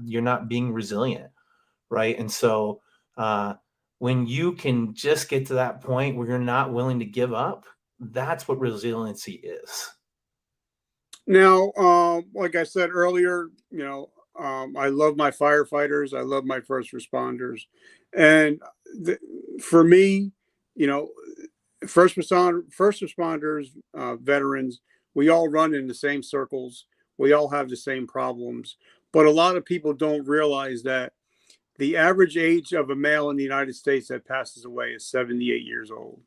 you're not being resilient, right? And so when you can just get to that point where you're not willing to give up, that's what resiliency is. Now, like I said earlier, I love my firefighters. I love my first responders, and for me, you know, first responders, veterans, we all run in the same circles. We all have the same problems, but a lot of people don't realize that the average age of a male in the United States that passes away is 78 years old.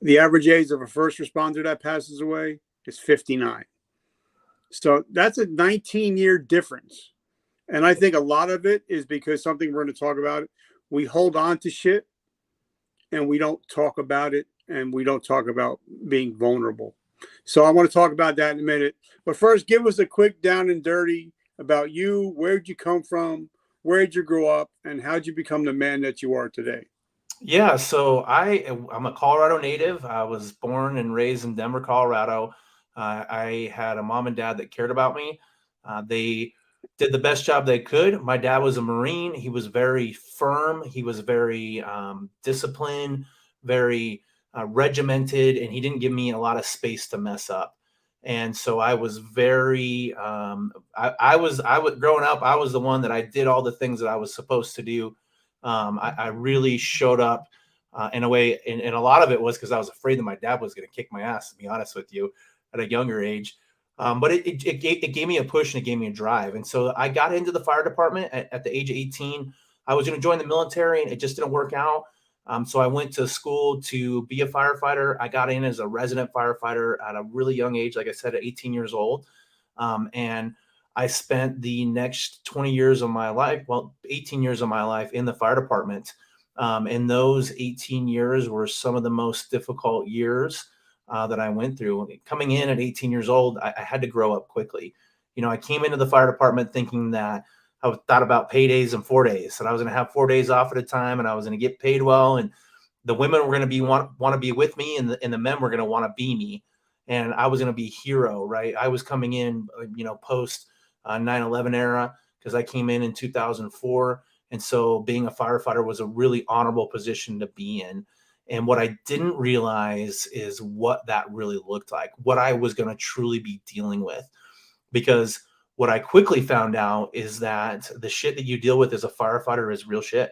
The average age of a first responder that passes away is 59. So that's a 19-year difference. And I think a lot of it is because something we're going to talk about. We hold on to shit and we don't talk about it, and we don't talk about being vulnerable. So I want to talk about that in a minute. But first, give us a quick down and dirty about you. Where'd you come from? Where'd you grow up? And how'd you become the man that you are today? Yeah, so I'm a Colorado native. I was born and raised in Denver, Colorado. I had a mom and dad that cared about me. They did the best job they could. My dad was a Marine. He was very firm. He was very disciplined, very regimented, and he didn't give me a lot of space to mess up. And so I was very, I was growing up. I was the one that I did all the things that I was supposed to do. I really showed up in a way, and a lot of it was because I was afraid that my dad was going to kick my ass, to be honest with you, at a younger age. But it gave me a push and it gave me a drive. And so I got into the fire department at the age of 18. I was going to join the military and it just didn't work out. So I went to school to be a firefighter. I got in as a resident firefighter at a really young age, like I said, at 18 years old. And I spent the next 20 years of my life, well, 18 years of my life in the fire department. And those 18 years were some of the most difficult years that I went through. Coming in at 18 years old, I had to grow up quickly. I came into the fire department thinking that I thought about paydays and 4 days, and I was going to have 4 days off at a time, and I was going to get paid well, and the women were going to want to be with me, and the men were going to want to be me, and I was going to be a hero, right? I was coming in, post 9/11 era, because I came in 2004. And so being a firefighter was a really honorable position to be in. And what I didn't realize is what that really looked like, what I was going to truly be dealing with. Because what I quickly found out is that the shit that you deal with as a firefighter is real shit,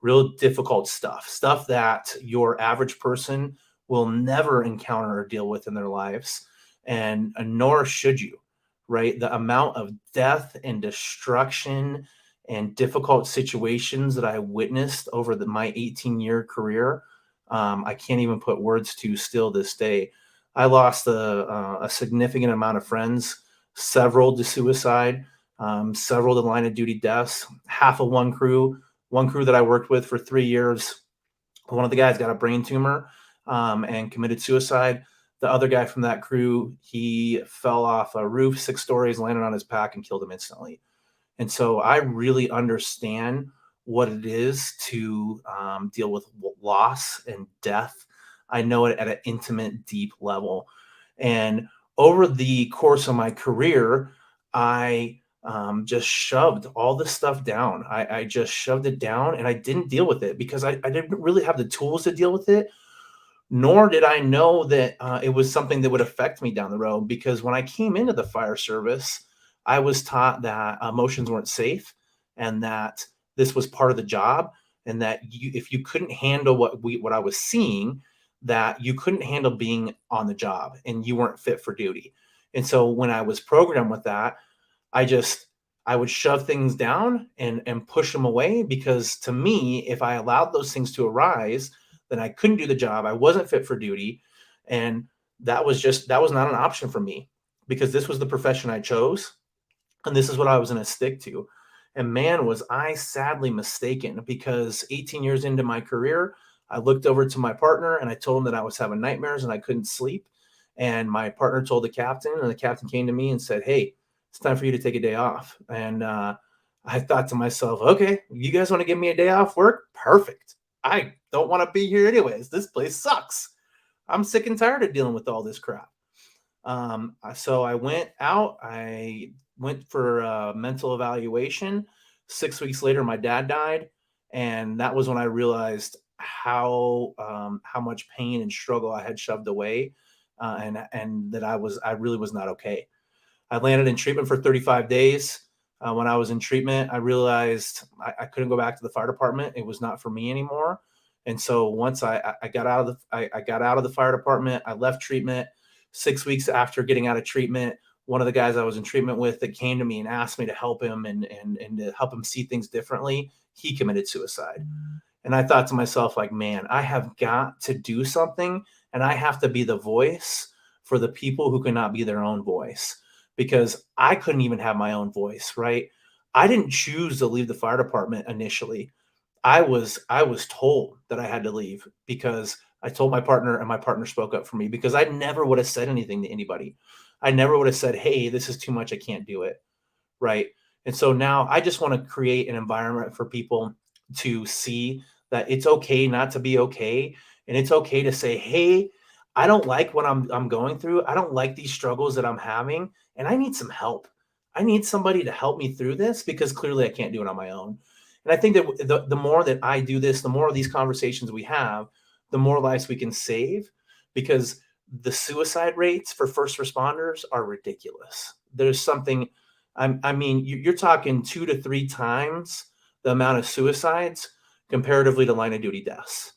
real difficult stuff that your average person will never encounter or deal with in their lives. And nor should you, right? The amount of death and destruction and difficult situations that I witnessed over my 18-year career, I can't even put words to still this day. I lost a significant amount of friends, several to suicide, several to line of duty deaths, half of one crew that I worked with for 3 years. One of the guys got a brain tumor and committed suicide. The other guy from that crew, he fell off a roof 6 stories, landed on his back, and killed him instantly. And so I really understand what it is to deal with loss and death. I know it at an intimate, deep level. And over the course of my career, I just shoved all this stuff down. I just shoved it down and I didn't deal with it because I didn't really have the tools to deal with it, nor did I know that it was something that would affect me down the road. Because when I came into the fire service, I was taught that emotions weren't safe and that this was part of the job, and that if you couldn't handle what I was seeing, that you couldn't handle being on the job and you weren't fit for duty. And so when I was programmed with that, I just I would shove things down and push them away, because to me, if I allowed those things to arise, then I couldn't do the job. I wasn't fit for duty. And that was not an option for me, because this was the profession I chose and this is what I was going to stick to. And man, was I sadly mistaken, because 18 years into my career, I looked over to my partner and I told him that I was having nightmares and I couldn't sleep. And my partner told the captain, and the captain came to me and said, "Hey, it's time for you to take a day off." And I thought to myself, okay, you guys want to give me a day off work? Perfect. I don't want to be here anyways. This place sucks. I'm sick and tired of dealing with all this crap. So I went out. I went for a mental evaluation. 6 weeks later, my dad died, and that was when I realized how much pain and struggle I had shoved away, and that I really was not okay. I landed in treatment for 35 days. When I was in treatment, I realized I couldn't go back to the fire department. It was not for me anymore. And so once I got out of I got out of the fire department, I left treatment. 6 weeks after getting out of treatment, one of the guys I was in treatment with that came to me and asked me to help him and to help him see things differently, he committed suicide. And I thought to myself, like, man, I have got to do something, and I have to be the voice for the people who cannot be their own voice, because I couldn't even have my own voice, right? I didn't choose to leave the fire department initially. I was told that I had to leave because I told my partner, and my partner spoke up for me, because I never would have said anything to anybody. I never would have said, "Hey, this is too much. I can't do it." Right. And so now I just want to create an environment for people to see that it's okay not to be okay. And it's okay to say, hey, I don't like what I'm going through. I don't like these struggles that I'm having, and I need some help. I need somebody to help me through this, because clearly I can't do it on my own. And I think that the more that I do this, the more of these conversations we have, the more lives we can save, because the suicide rates for first responders are ridiculous. There's something I mean, you're talking 2 to 3 times the amount of suicides comparatively to line of duty deaths,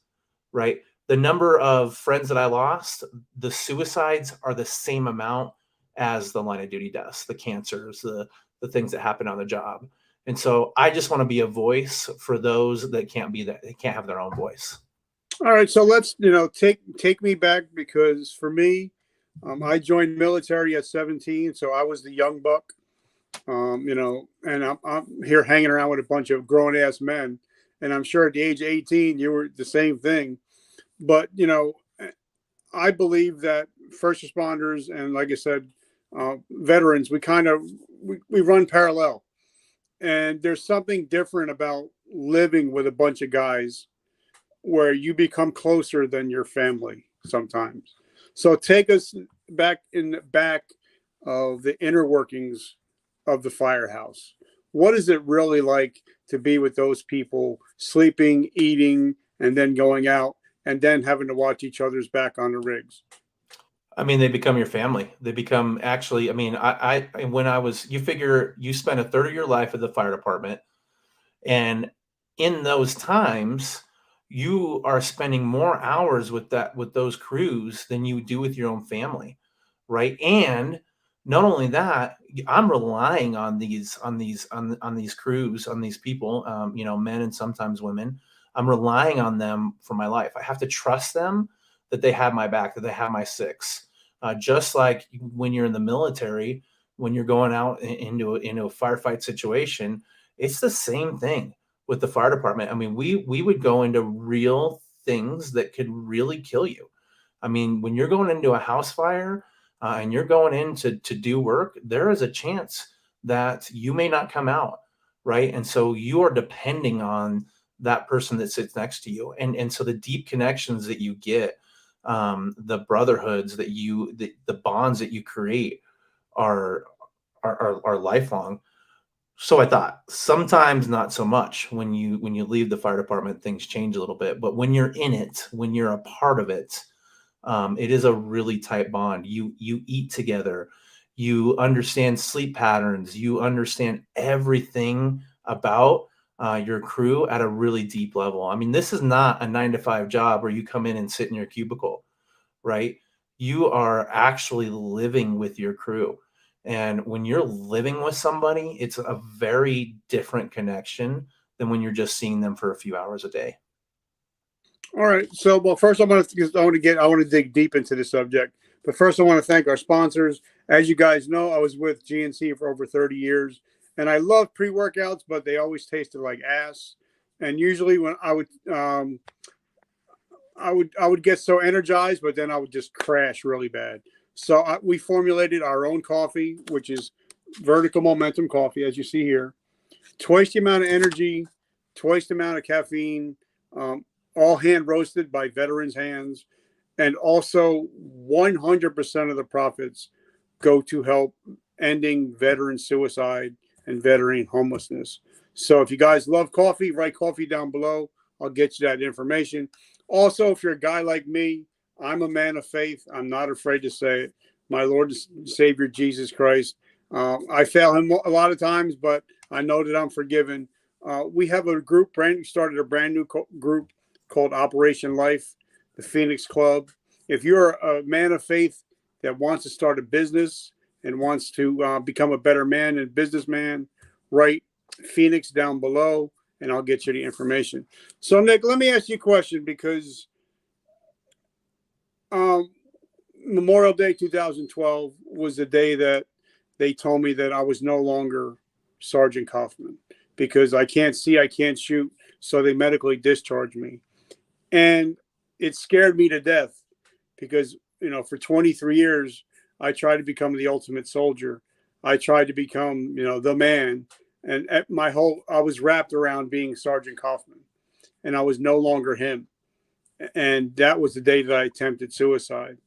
right? The number of friends that I lost, the suicides are the same amount as the line of duty deaths, the cancers, the things that happen on the job. And so I just want to be a voice for those that can't be that, they can't have their own voice. All right, so let's take me back, because for me, I joined military at 17, so I was the young buck. And I'm here hanging around with a bunch of grown ass men, and I'm sure at the age of 18 you were the same thing. But I believe that first responders and, like I said, veterans, we run parallel, and there's something different about living with a bunch of guys where you become closer than your family sometimes. So take us back in the back of the inner workings of the firehouse. What is it really like to be with those people, sleeping, eating, and then going out, and then having to watch each other's back on the rigs? I mean, they become your family. They become actually, I mean, when I was, you figure you spent a third of your life at the fire department. And in those times, you are spending more hours with those crews than you do with your own family, right? And not only that, I'm relying on these crews, on these people, men and sometimes women. I'm relying on them for my life. I have to trust them that they have my back, that they have my six. Just like when you're in the military, when you're going out into a firefight situation, it's the same thing with the fire department. I mean, we would go into real things that could really kill you. I mean, when you're going into a house fire, and you're going in to do work, there is a chance that you may not come out, right? And so you are depending on that person that sits next to you, and so the deep connections that you get, the brotherhoods that the bonds that you create are are lifelong. So I thought sometimes not so much. When you leave the fire department, things change a little bit. But when you're in it, when you're a part of it, it is a really tight bond. You eat together, you understand sleep patterns, you understand everything about your crew at a really deep level. I mean, this is not a 9 to 5 job where you come in and sit in your cubicle, right? You are actually living with your crew. And when you're living with somebody, it's a very different connection than when you're just seeing them for a few hours a day. All right. So, well, first I want to dig deep into the subject. But first, I want to thank our sponsors. As you guys know, I was with GNC for over 30 years, and I love pre-workouts, but they always tasted like ass. And usually, when I would get so energized, but then I would just crash really bad. So we formulated our own coffee, which is vertical momentum coffee, as you see here. Twice the amount of energy, twice the amount of caffeine, um, all hand roasted by veterans' hands. And also 100% of the profits go to help ending veteran suicide and veteran homelessness. So if you guys love coffee, write coffee down below. I'll get you that information. Also, if you're a guy like me, I'm a man of faith. I'm not afraid to say it. My Lord and Savior Jesus Christ. I fail him a lot of times, but I know that I'm forgiven. We have a group, started a brand new group called Operation Life, the Phoenix Club. If you're a man of faith that wants to start a business and wants to become a better man and businessman, write Phoenix down below and I'll get you the information. So, Nick, let me ask you a question because Memorial Day 2012 was the day that they told me that I was no longer Sergeant Kaufman because I can't see, I can't shoot. So they medically discharged me. And it scared me to death because, for 23 years, I tried to become the ultimate soldier. I tried to become, the man. And I was wrapped around being Sergeant Kaufman and I was no longer him. And that was the day that I attempted suicide.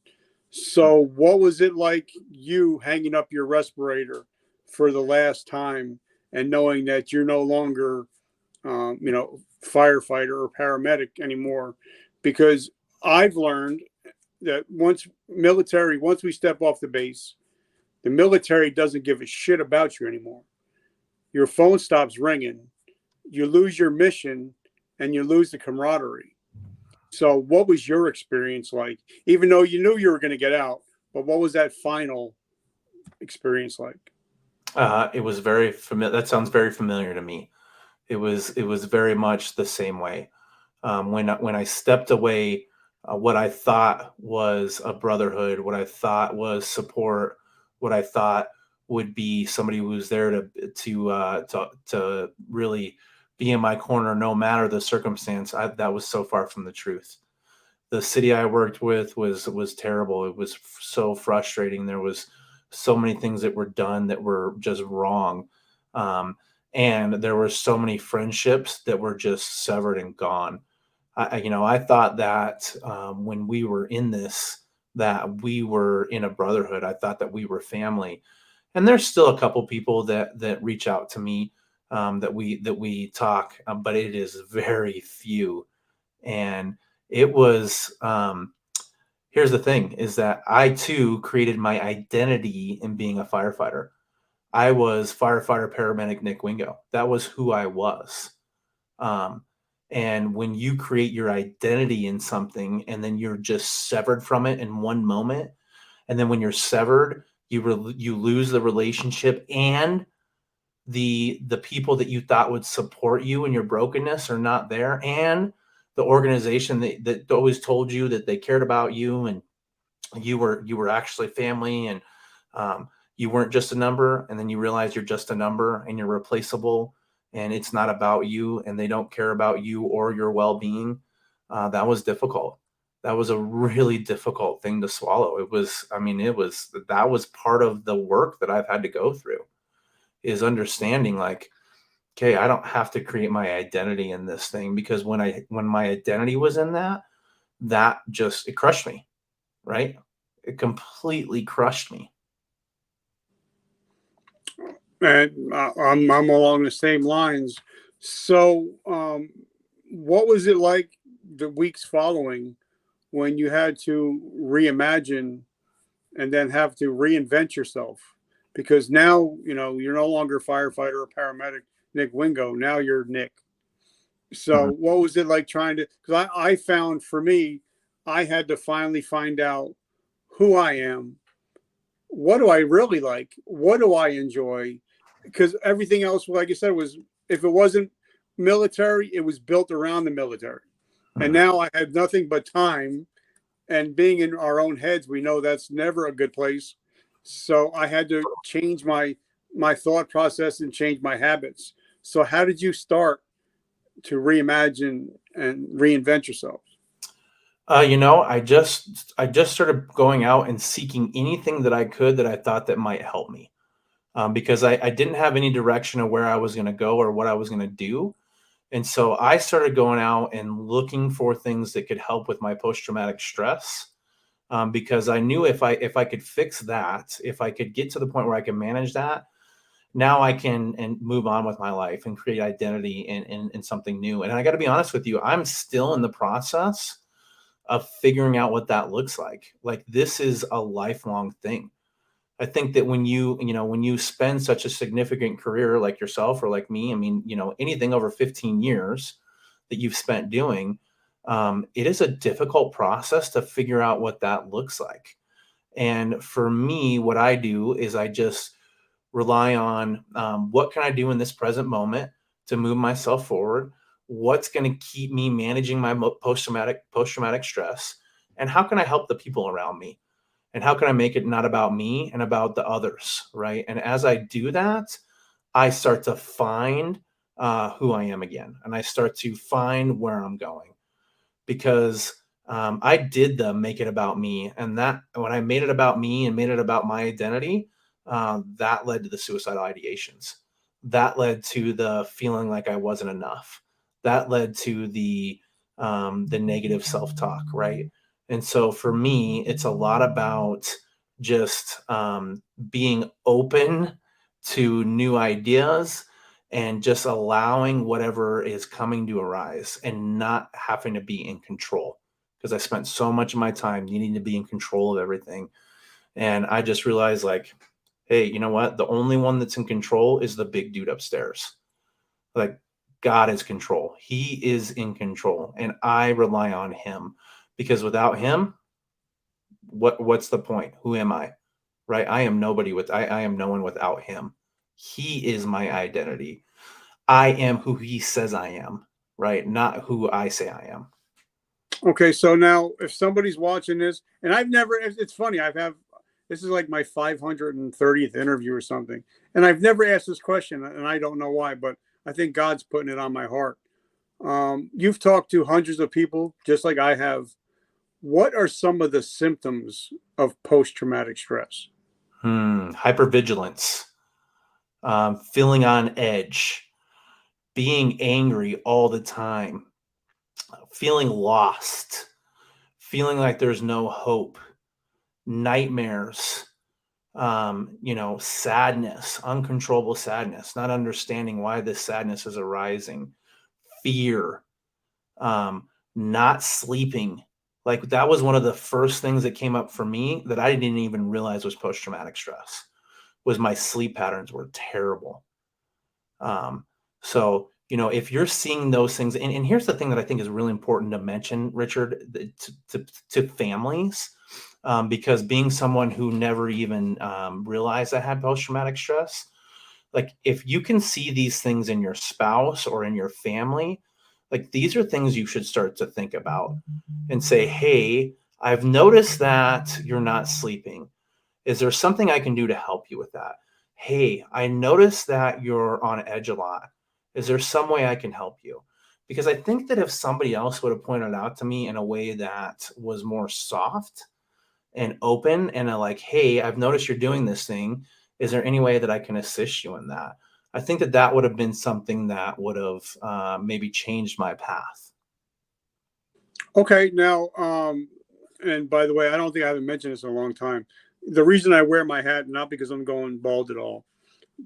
So, what was it like you hanging up your respirator for the last time and knowing that you're no longer, firefighter or paramedic anymore? Because I've learned that once we step off the base, the military doesn't give a shit about you anymore. Your phone stops ringing, you lose your mission, and you lose the camaraderie. So, what was your experience like? Even though you knew you were going to get out, but what was that final experience like? It was very familiar. That sounds very familiar to me. It was very much the same way. When I stepped away, what I thought was a brotherhood, what I thought was support, what I thought would be somebody who was there to really be in my corner no matter the circumstance. That was so far from the truth. The city I worked with was terrible. It was so frustrating. There was so many things that were done that were just wrong. Um, and there were so many friendships that were just severed and gone. I thought that when we were in this, that we were in a brotherhood. I thought that we were family. And there's still a couple people that reach out to me, that we talk, but it is very few. And it was here's the thing is that I too created my identity in being a firefighter. I was firefighter paramedic Nick Wingo. That was who I was. Um, and when you create your identity in something and then you're just severed from it in one moment, and then when you're severed, you lose the relationship, and the people that you thought would support you in your brokenness are not there, and the organization that always told you that they cared about you and you were actually family, and you weren't just a number, and then you realize you're just a number and you're replaceable, and it's not about you and they don't care about you or your well-being. That was difficult. That was a really difficult thing to swallow. That was part of the work that I've had to go through, is understanding, like, okay, I don't have to create my identity in this thing, because when my identity was in that just, it crushed me, right? It completely crushed me. And I'm along the same lines. So, what was it like the weeks following when you had to reimagine and then have to reinvent yourself? Because now, you're no longer firefighter or paramedic Nick Wingo. Now you're Nick. So, Mhm. what was it like trying to? Because I found for me, I had to finally find out who I am. What do I really like? What do I enjoy? Because everything else, like I said, was, if it wasn't military, it was built around the military. And Mhm. now I had nothing but time. And being in our own heads, we know that's never a good place. So I had to change my thought process and change my habits. So how did you start to reimagine and reinvent yourself? I just started going out and seeking anything that I could that I thought that might help me, because I didn't have any direction of where I was going to go or what I was going to do. And so I started going out and looking for things that could help with my post traumatic stress. because I knew if I could fix that, if I could get to the point where I can manage that, now I can and move on with my life and create identity in something new. And I got to be honest with you, I'm still in the process of figuring out what that looks like. Like this is a lifelong thing. I think that when you spend such a significant career like yourself or like me, I mean, anything over 15 years that you've spent doing, it is a difficult process to figure out what that looks like. And for me, what I do is I just rely on what can I do in this present moment to move myself forward? What's going to keep me managing my post traumatic stress? And how can I help the people around me? And how can I make it not about me and about the others, right? And as I do that, I start to find who I am again, and I start to find where I'm going because I did the make it about me, and that when I made it about me and made it about my identity, that led to the suicidal ideations. That led to the feeling like I wasn't enough. That led to the negative self talk, right? And so for me, it's a lot about just being open to new ideas and just allowing whatever is coming to arise and not having to be in control because I spent so much of my time needing to be in control of everything. And I just realized, like, hey, you know what? The only one that's in control is the big dude upstairs. Like, God is control. He is in control. And I rely on him because without him, what's the point? Who am I? Right? I am nobody I am no one without him. He is my identity. I am who he says I am, right? Not who I say I am. Okay, so now if somebody's watching this, and I've never, it's funny, this is like my 530th interview or something, and I've never asked this question, and I don't know why, but I think God's putting it on my heart. You've talked to hundreds of people, just like I have. What are some of the symptoms of post-traumatic stress? Hypervigilance, feeling on edge, being angry all the time, feeling lost, feeling like there's no hope, nightmares, sadness, uncontrollable sadness, not understanding why this sadness is arising, fear, not sleeping. Like that was one of the first things that came up for me that I didn't even realize was post-traumatic stress was my sleep patterns were terrible. So, if you're seeing those things, and here's the thing that I think is really important to mention, Richard, to families, because being someone who never even realized I had post-traumatic stress, like if you can see these things in your spouse or in your family, like these are things you should start to think about and say, hey, I've noticed that you're not sleeping. Is there something I can do to help you with that? Hey, I noticed that you're on edge a lot. Is there some way I can help you? Because I think that if somebody else would have pointed out to me in a way that was more soft and open and like, hey, I've noticed you're doing this thing. Is there any way that I can assist you in that? I think that that would have been something that would have maybe changed my path. Okay, now, and by the way, I don't think I haven't mentioned this in a long time. The reason I wear my hat, not because I'm going bald at all,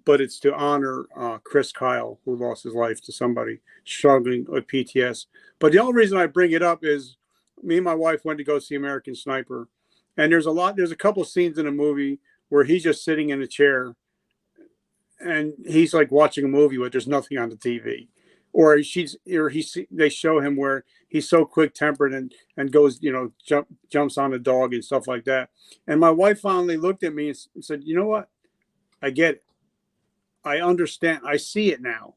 but it's to honor Chris Kyle, who lost his life to somebody struggling with PTS. But the only reason I bring it up is me and my wife went to go see American Sniper, and there's a couple scenes in the movie where he's just sitting in a chair and he's like watching a movie where there's nothing on the TV, or they show him where he's so quick tempered and goes jumps on a dog and stuff like that. And my wife finally looked at me and said, "You know what? I get it. I understand. I see it now."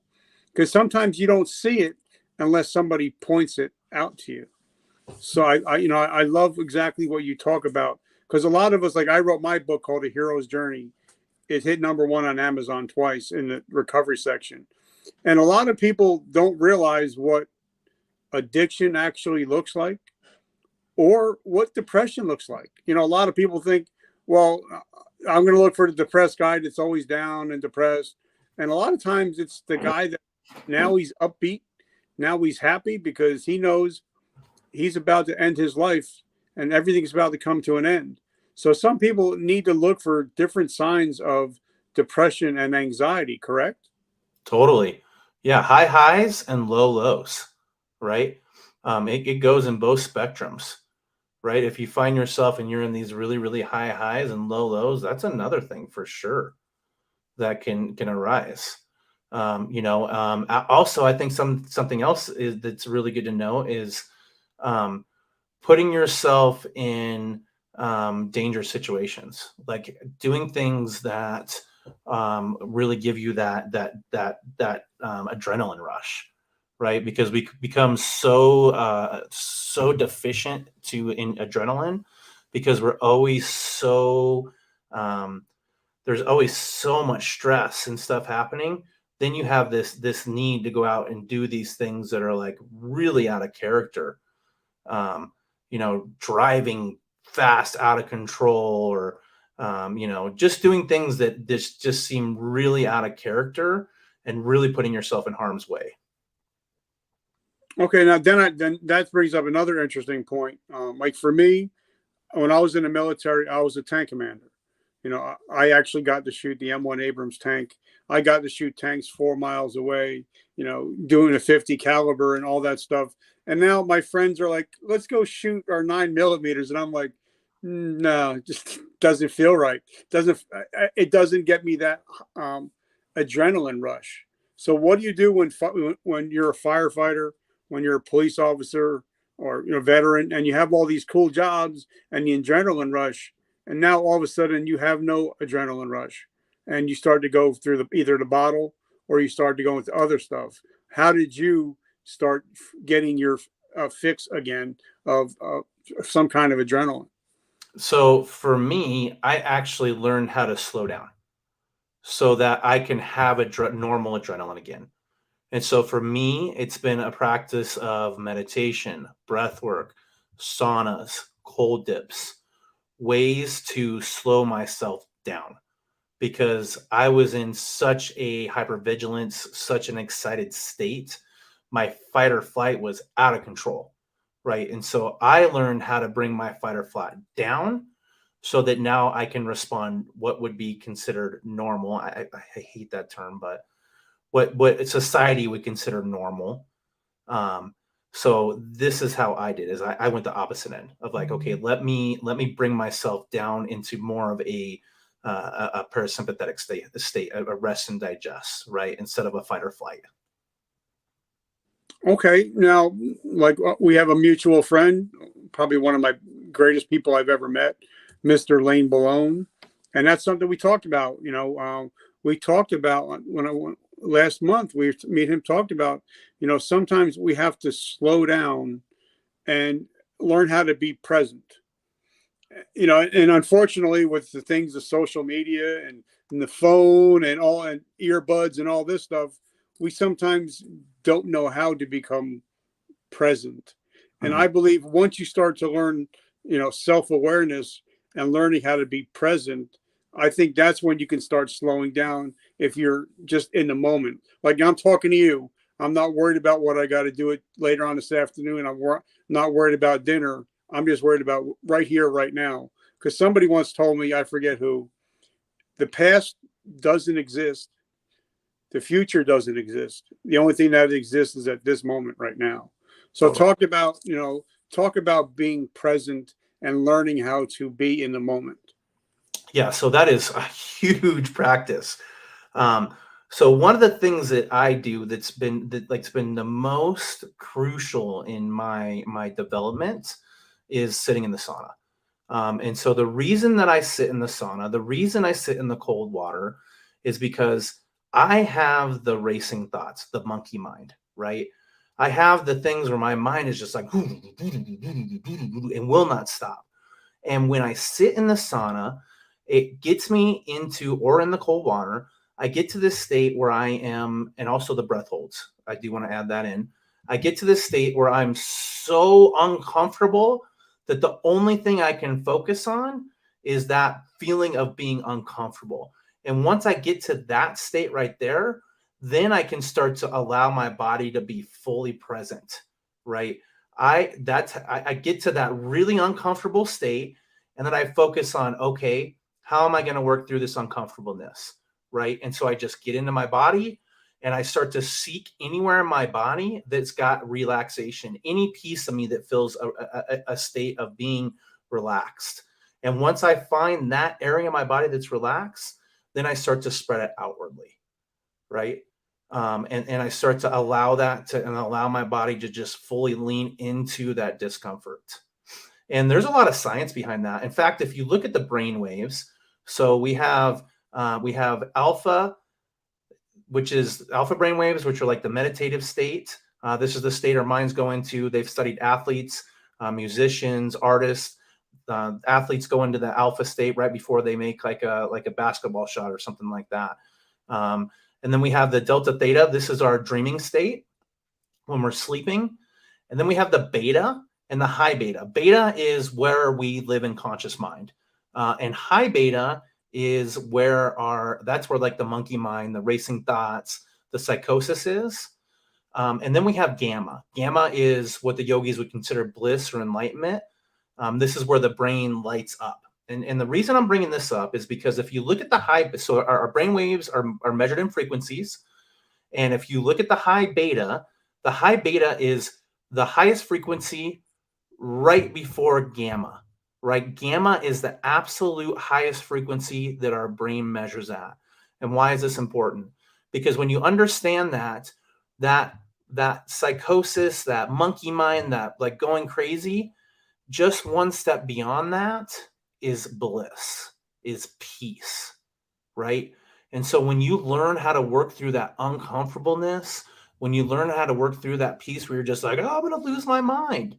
Because sometimes you don't see it unless somebody points it out to you. So I love exactly what you talk about, because a lot of us, like I wrote my book called A Hero's Journey. It hit #1 on Amazon twice in the recovery section. And a lot of people don't realize what addiction actually looks like or what depression looks like. A lot of people think, well, I'm going to look for the depressed guy that's always down and depressed. And a lot of times it's the guy that now he's upbeat. Now he's happy because he knows he's about to end his life and everything's about to come to an end. So some people need to look for different signs of depression and anxiety, correct? Totally. Yeah. High highs and low lows, right? It goes in both spectrums, right? If you find yourself and you're in these really, really high highs and low lows, that's another thing for sure that can arise. Also, I think something else is that's really good to know is um, putting yourself in dangerous situations, like doing things that really give you that adrenaline rush, right? Because we become so deficient in adrenaline because we're always so um, there's always so much stress and stuff happening. Then you have this need to go out and do these things that are like really out of character, driving fast out of control, or just doing things that just seem really out of character and really putting yourself in harm's way. Okay, now then that brings up another interesting point. Like for me, when I was in the military, I was a tank commander. I actually got to shoot the M1 Abrams tank. I got to shoot tanks 4 miles away, doing a 50 caliber and all that stuff. And now my friends are like, let's go shoot our 9 millimeters. And I'm like, no, it just doesn't feel right. It doesn't get me that adrenaline rush. So what do you do when you're a firefighter, when you're a police officer, or veteran, and you have all these cool jobs and the adrenaline rush, and now all of a sudden you have no adrenaline rush, and you start to go through either the bottle, or you start to go into other stuff? How did you start getting your fix again of some kind of adrenaline? So for me, I actually learned how to slow down so that I can have normal adrenaline again. And so for me, it's been a practice of meditation, breath work, saunas, cold dips, ways to slow myself down, because I was in such a hypervigilance, such an excited state. My fight or flight was out of control. Right. And so I learned how to bring my fight or flight down so that now I can respond what would be considered normal. I hate that term, but what society would consider normal. Um, so this is how I did is I went the opposite end of like, okay, let me bring myself down into more of a parasympathetic state, a rest and digest, right, instead of a fight or flight. Okay, now, like we have a mutual friend, probably one of my greatest people I've ever met, Mr. Lane Balone, and that's something we talked about. We talked about when I went last month. Me and him talked about, sometimes we have to slow down and learn how to be present. And unfortunately, with the things of social media and the phone and all and earbuds and all this stuff, we sometimes don't know how to become present. And Mhm. I believe once you start to learn, self-awareness and learning how to be present, I think that's when you can start slowing down if you're just in the moment. Like I'm talking to you, I'm not worried about what I got to do it later on this afternoon. Not worried about dinner. I'm just worried about right here, right now. Because somebody once told me, I forget who, the past doesn't exist. The future doesn't exist. The only thing that exists is at this moment right now. So Totally. talk about being present and learning how to be in the moment. Yeah, so that is a huge practice. Um, so one of the things that I do that's been the most crucial in my development is sitting in the sauna. And so the reason that I sit in the sauna, the reason I sit in the cold water is because I have the racing thoughts, the monkey mind, right? I have the things where my mind is just like and will not stop. And when I sit in the sauna, it gets me into, or in the cold water, I get to this state where I am, and also the breath holds. I do want to add that in. I get to this state where I'm so uncomfortable that the only thing I can focus on is that feeling of being uncomfortable. And once I get to that state right there, then I can start to allow my body to be fully present, right? I get to that really uncomfortable state, and then I focus on, okay, how am I going to work through this uncomfortableness, right? And so I just get into my body, and I start to seek anywhere in my body that's got relaxation, any piece of me that feels a state of being relaxed. And once I find that area of my body that's relaxed, then I start to spread it outwardly, right? And I start to allow that to and allow my body to just fully lean into that discomfort. And there's a lot of science behind that. In fact, if you look at the brain waves, so we have alpha, which is alpha brain waves, which are like the meditative state. This is the state our minds go into. They've studied athletes, musicians, artists. Athletes go into the alpha state right before they make like a basketball shot or something like that. And then we have the delta theta. This is our dreaming state when we're sleeping. And then we have the beta and the high beta. Beta is where we live in conscious mind. And high beta is that's where like the monkey mind, the racing thoughts, the psychosis is. And then we have gamma. Gamma is what the yogis would consider bliss or enlightenment. This is where the brain lights up. And the reason I'm bringing this up is because if you look at the high, so our brain waves are measured in frequencies. And if you look at the high beta is the highest frequency right before gamma, right? Gamma is the absolute highest frequency that our brain measures at. And why is this important? Because when you understand that psychosis, that monkey mind, that like going crazy, just one step beyond that is bliss, is peace, right? And so when you learn how to work through that uncomfortableness, when you learn how to work through that peace where you're just like, oh, I'm going to lose my mind.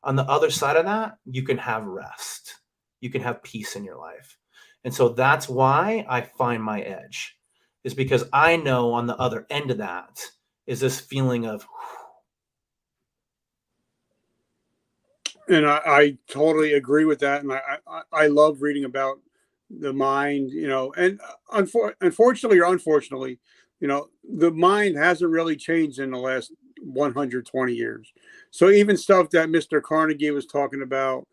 On the other side of that, you can have rest. You can have peace in your life. And so that's why I find my edge, is because I know on the other end of that is this feeling of, And I totally agree with that. And I love reading about the mind, and unfortunately or unfortunately, the mind hasn't really changed in the last 120 years. So even stuff that Mr. Carnegie was talking about,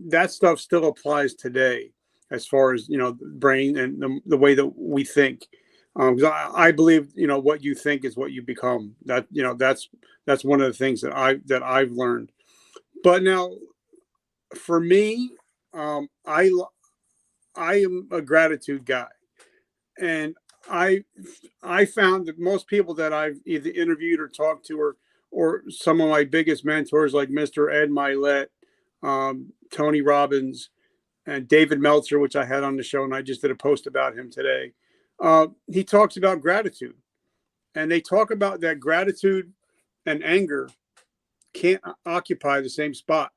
that stuff still applies today as far as, the brain and the way that we think. 'Cause I believe, what you think is what you become. That's one of the things that I've learned. But now, for me, I am a gratitude guy, and I found that most people that I've either interviewed or talked to, or some of my biggest mentors like Mr. Ed Milet, Tony Robbins, and David Meltzer, which I had on the show, and I just did a post about him today. He talks about gratitude, and they talk about that gratitude and anger can't occupy the same spot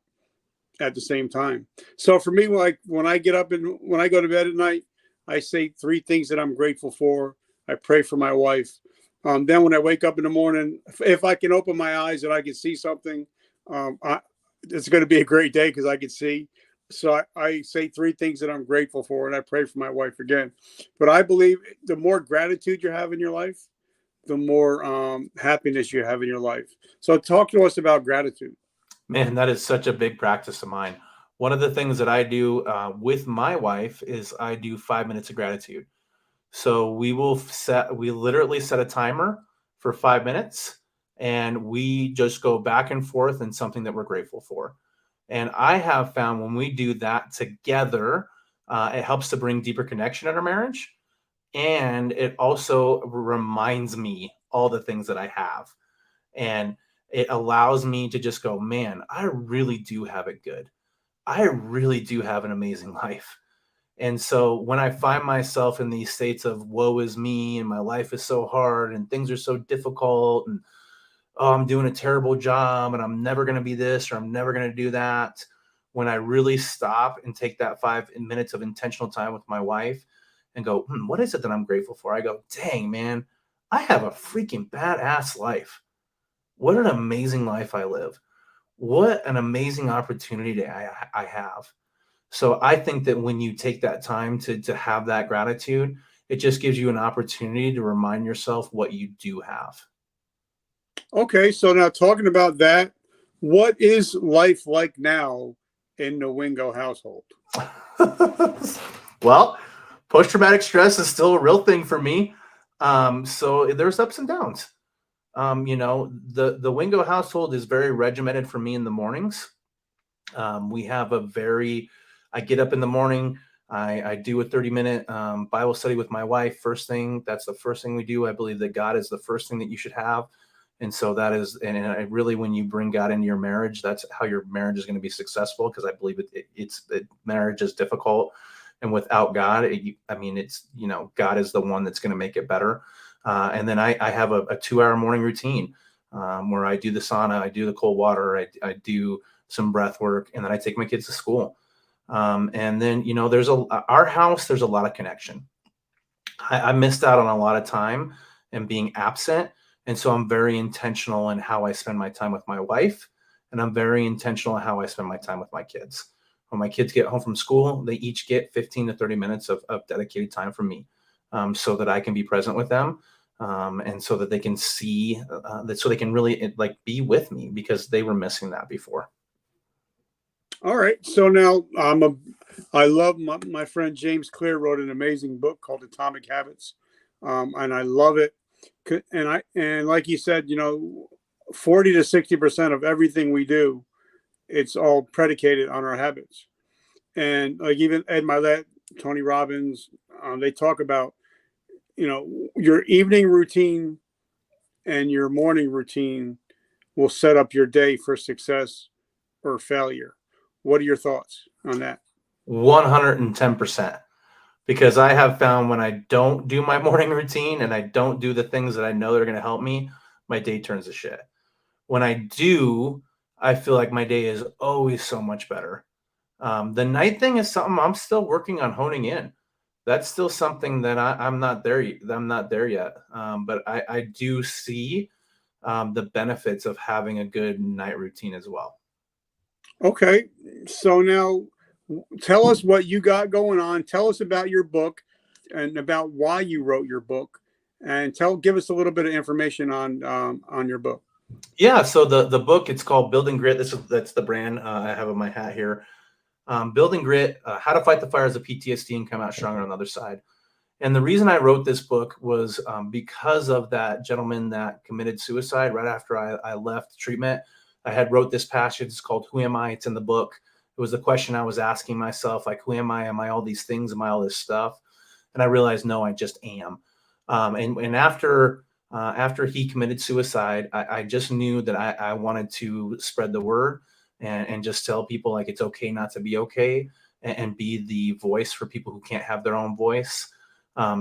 at the same time. So for me, like when I get up and when I go to bed at night, I say 3 things that I'm grateful for. I pray for my wife. Then when I wake up in the morning, if I can open my eyes and I can see something, it's going to be a great day because I can see. So I say 3 things that I'm grateful for, and I pray for my wife again. But I believe the more gratitude you have in your life, the more happiness you have in your life. So talk to us about gratitude. man, that is such a big practice of mine. One of the things that I do with my wife is I do 5 minutes of gratitude. So we literally set a timer for 5 minutes, and we just go back and forth in something that we're grateful for. And I have found when we do that together, it helps to bring deeper connection in our marriage. And it also reminds me all the things that I have. And it allows me to just go, man, I really do have it good. I really do have an amazing life. And so when I find myself in these states of woe is me and my life is so hard and things are so difficult and oh, I'm doing a terrible job and I'm never going to be this or I'm never going to do that. When I really stop and take that 5 minutes of intentional time with my wife and go, what is it that I'm grateful for? I go, dang, man, I have a freaking badass life. What an amazing life I live. What an amazing opportunity I have. So I think that when you take that time to have that gratitude, it just gives you an opportunity to remind yourself what you do have. Okay, so now talking about that, What is life like now in the Wingo household? Well, post-traumatic stress is still a real thing for me. So there's ups and downs. The Wingo household is very regimented for me in the mornings. We have I get up in the morning. I do a 30-minute Bible study with my wife. First thing, that's the first thing we do. I believe that God is the first thing that you should have. And so that is, and I really, when you bring God into your marriage, that's how your marriage is going to be successful. Because I believe marriage is difficult. And without God, God is the one that's going to make it better. And then I have a 2-hour morning routine where I do the sauna, I do the cold water, I do some breath work, and then I take my kids to school. And then, our house, there's a lot of connection. I missed out on a lot of time and being absent. And so I'm very intentional in how I spend my time with my wife. And I'm very intentional in how I spend my time with my kids. When my kids get home from school, they each get 15 to 30 minutes of dedicated time from me, so that I can be present with them. And so that they can see that, so they can really be with me, because they were missing that before. All right. So now I love my friend James Clear wrote an amazing book called Atomic Habits. And I love it. And like you said, 40 to 60% of everything we do, it's all predicated on our habits. And like even Ed Milet, Tony Robbins, they talk about, your evening routine and your morning routine will set up your day for success or failure. What are your thoughts on that? 110%. Because I have found when I don't do my morning routine and I don't do the things that I know that are going to help me, my day turns to shit. When I do, I feel like my day is always so much better. The night thing is something I'm still working on honing in. That's still something that I'm not there. I'm not there yet. But I do see the benefits of having a good night routine as well. Okay. So now tell us what you got going on. Tell us about your book and about why you wrote your book, and give us a little bit of information on your book. Yeah. So the book, it's called Building Grit. That's the brand I have on my hat here. Building Grit: How to Fight the Fires of PTSD and Come Out Stronger on the Other Side. And the reason I wrote this book was because of that gentleman that committed suicide right after I left treatment. I had wrote this passage. It's called "Who Am I?" It's in the book. It was the question I was asking myself, like, who am I? Am I all these things? Am I all this stuff? And I realized, no, I just am. And after he committed suicide, I just knew that I wanted to spread the word and just tell people, like, it's okay not to be okay, and be the voice for people who can't have their own voice.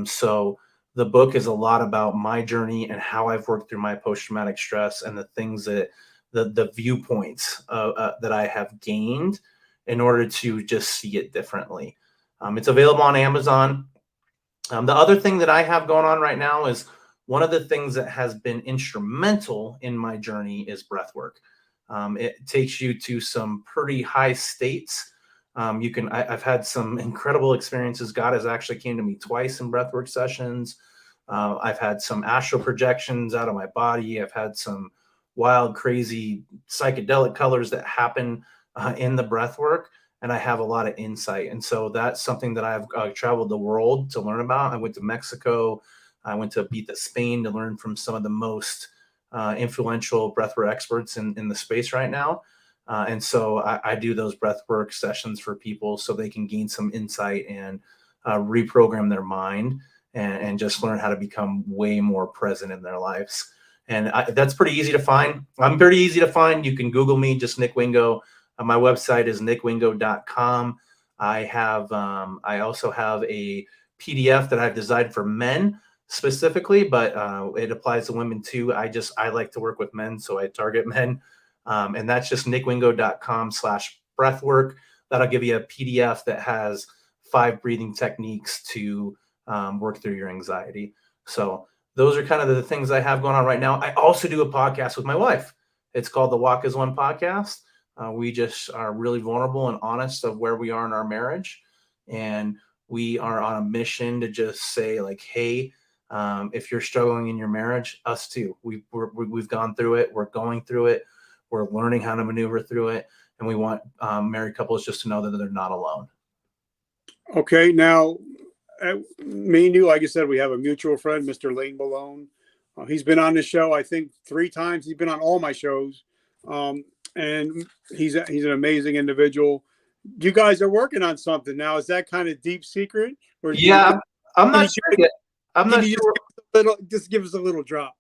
So the book is a lot about my journey and how I've worked through my post-traumatic stress, and the things that the viewpoints that I have gained in order to just see it differently. It's available on Amazon. The other thing that I have going on right now is, one of the things that has been instrumental in my journey is breath work. It takes you to some pretty high states. I've had some incredible experiences. God has actually came to me twice in breathwork sessions. I've had some astral projections out of my body. I've had some wild, crazy psychedelic colors that happen in the breathwork, and I have a lot of insight. And so that's something that I've traveled the world to learn about. I went to Mexico. I went to Ibiza, Spain, to learn from some of the most influential breathwork experts in the space right now. And so I do those breathwork sessions for people so they can gain some insight and reprogram their mind, and just learn how to become way more present in their lives. And that's pretty easy to find. I'm pretty easy to find. You can Google me, just Nick Wingo. My website is nickwingo.com. I also have a PDF that I've designed for men specifically, but it applies to women too. I like to work with men, so I target men. And that's just nickwingo.com/breathwork. That'll give you a PDF that has 5 breathing techniques to work through your anxiety. So those are kind of the things I have going on right now. I also do a podcast with my wife. It's called the Walk as One podcast. We just are really vulnerable and honest of where we are in our marriage. And we are on a mission to just say, like, hey, if you're struggling in your marriage, us too. We've gone through it. We're going through it. We're learning how to maneuver through it. And we want married couples just to know that they're not alone. Okay. Now, me and you, like I said, we have a mutual friend, Mr. Lane Malone. He's been on the show, I think, 3 times. He's been on all my shows. And he's an amazing individual. You guys are working on something now. Is that kind of deep secret? Or Yeah, I'm not sure yet. I'm not sure. Just give us a little drop.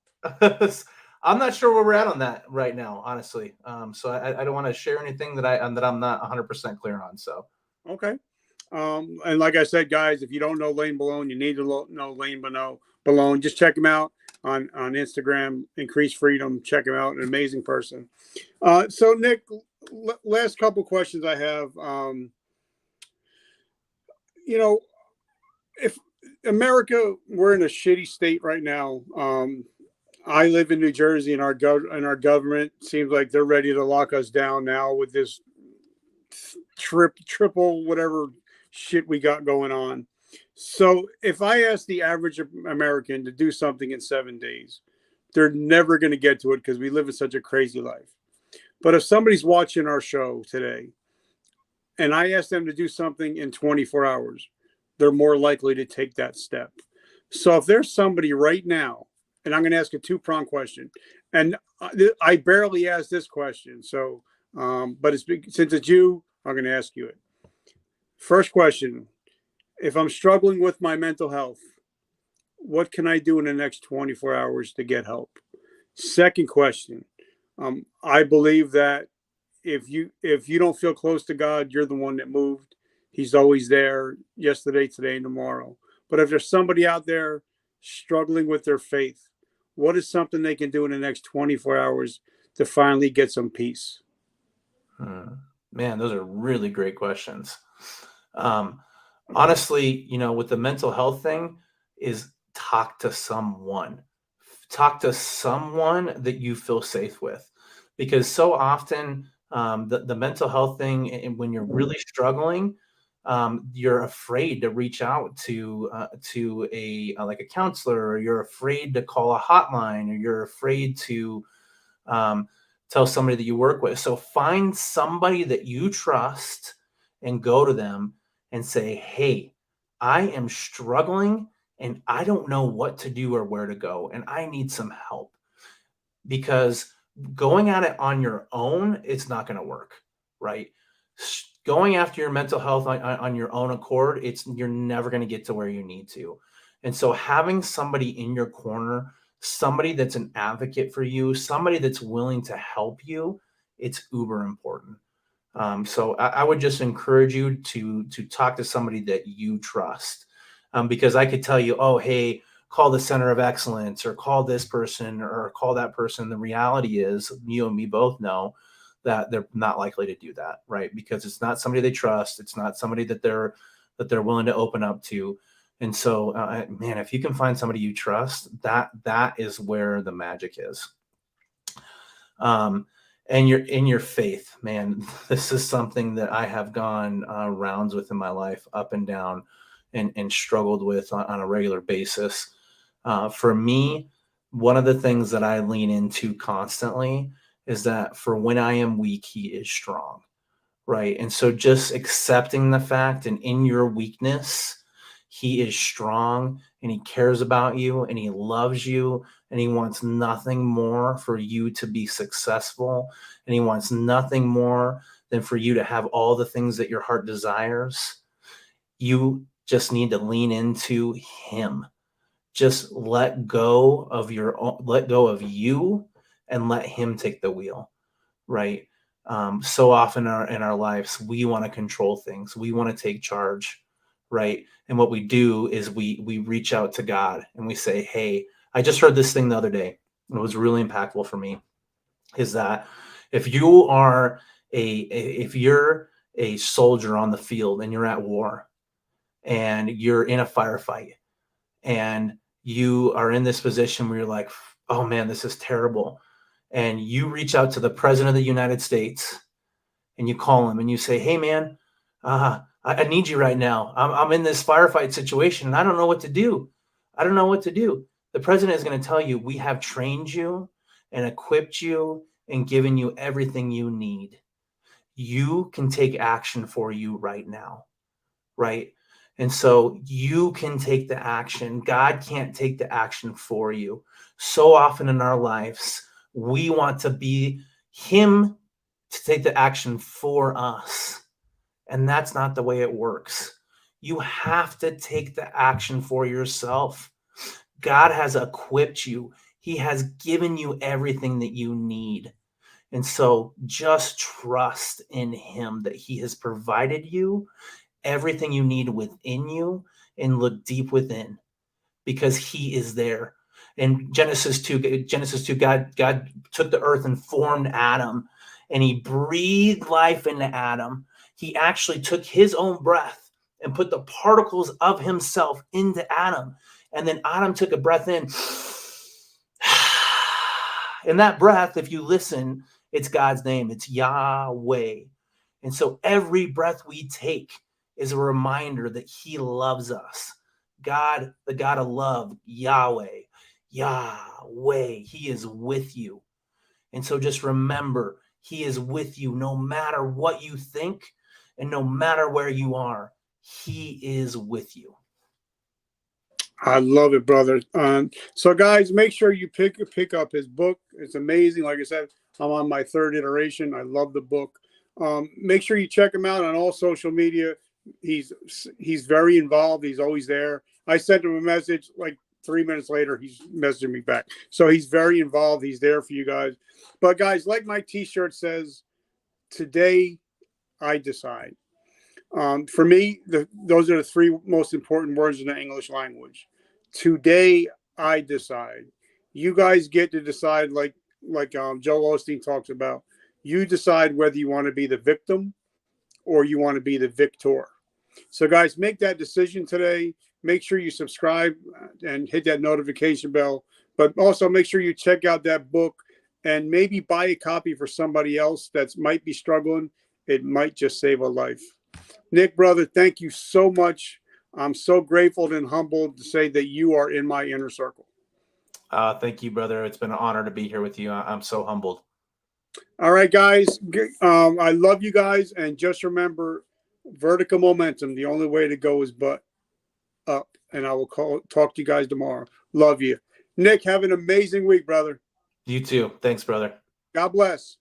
I'm not sure where we're at on that right now, honestly. So I don't want to share anything that I'm not 100% clear on. So okay. And like I said, guys, if you don't know Lane Malone, you need to know Lane Malone. Just check him out on Instagram. Increase Freedom. Check him out. An amazing person. So Nick, last couple questions I have. If America, we're in a shitty state right now. I live in New Jersey, and our government seems like they're ready to lock us down now with this triple whatever shit we got going on. So if I ask the average American to do something in 7 days, they're never going to get to it because we live in such a crazy life. But if somebody's watching our show today and I ask them to do something in 24 hours, they're more likely to take that step. So if there's somebody right now, and I'm going to ask a 2-pronged question, and I barely asked this question, so but since it's you, I'm going to ask you it. First question: if I'm struggling with my mental health, what can I do in the next 24 hours to get help? Second question: I believe that if you don't feel close to God, you're the one that moved. He's always there, yesterday, today, and tomorrow. But if there's somebody out there struggling with their faith, what is something they can do in the next 24 hours to finally get some peace? Man, those are really great questions. Honestly, with the mental health thing, is talk to someone. Talk to someone that you feel safe with, because so often the mental health thing, and when you're really struggling, you're afraid to reach out to like a counselor, or you're afraid to call a hotline, or you're afraid to tell somebody that you work with. So find somebody that you trust and go to them and say, hey, I am struggling and I don't know what to do or where to go, and I need some help. Because going at it on your own, it's not going to work, right? Going after your mental health on your own accord, you're never going to get to where you need to. And so having somebody in your corner, somebody that's an advocate for you, somebody that's willing to help you, it's uber important. So I would just encourage you to talk to somebody that you trust, because I could tell you, oh, hey, call the Center of Excellence, or call this person, or call that person. The reality is, you and me both know that they're not likely to do that, right? Because it's not somebody they trust. It's not somebody that they're willing to open up to. And so, man, if you can find somebody you trust, that is where the magic is. And you're in your faith, man. This is something that I have gone rounds with in my life, up and down, and struggled with on a regular basis. For me, one of the things that I lean into constantly is that for when I am weak, he is strong, right? And so just accepting the fact, and in your weakness, he is strong, and he cares about you, and he loves you, and he wants nothing more for you to be successful, and he wants nothing more than for you to have all the things that your heart desires. You just need to lean into him. Just let go of you, and let him take the wheel, right? So often in our lives, we want to control things. We want to take charge, right? And what we do is we reach out to God and we say, hey, I just heard this thing the other day. It was really impactful for me, is that if you're a soldier on the field and you're at war and you're in a firefight, and you are in this position where you're like, oh man, this is terrible. And you reach out to the president of the United States and you call him and you say, hey man, I need you right now. I'm in this firefight situation and I don't know what to do. I don't know what to do. The president is going to tell you, we have trained you and equipped you and given you everything you need. You can take action for you right now, right? And so you can take the action. God can't take the action for you. So often in our lives, we want to be Him to take the action for us. And that's not the way it works. You have to take the action for yourself. God has equipped you, He has given you everything that you need. And so just trust in Him that He has provided you everything you need within you, and look deep within, because He is there. In Genesis 2, God took the earth and formed Adam, and He breathed life into Adam. He actually took His own breath and put the particles of Himself into Adam. And then Adam took a breath in. And that breath, if you listen, it's God's name. It's Yahweh. And so every breath we take is a reminder that He loves us. God, the God of love, Yahweh, Yahweh, He is with you. And so just remember, He is with you no matter what you think and no matter where you are. He is with you. I love it, brother. So guys, make sure you pick up his book. It's amazing. Like I said, I'm on my 3rd iteration. I love the book. Make sure you check him out on all social media. He's very involved. He's always there. I sent him a message like 3 minutes later. He's messaging me back. So he's very involved. He's there for you guys. But guys, like my T-shirt says, today I decide. For me, those are the 3 most important words in the English language. Today, I decide. You guys get to decide, like Joel Osteen talks about. You decide whether you want to be the victim or you want to be the victor. So, guys, make that decision today. Make sure you subscribe and hit that notification bell. But also make sure you check out that book and maybe buy a copy for somebody else that might be struggling. It might just save a life. Nick, brother, thank you so much. I'm so grateful and humbled to say that you are in my inner circle. Thank you, brother. It's been an honor to be here with you. I'm so humbled. All right, guys. I love you guys. And just remember, vertical momentum, the only way to go is but up. And I will talk to you guys tomorrow. Love you. Nick, have an amazing week, brother. You too. Thanks, brother. God bless.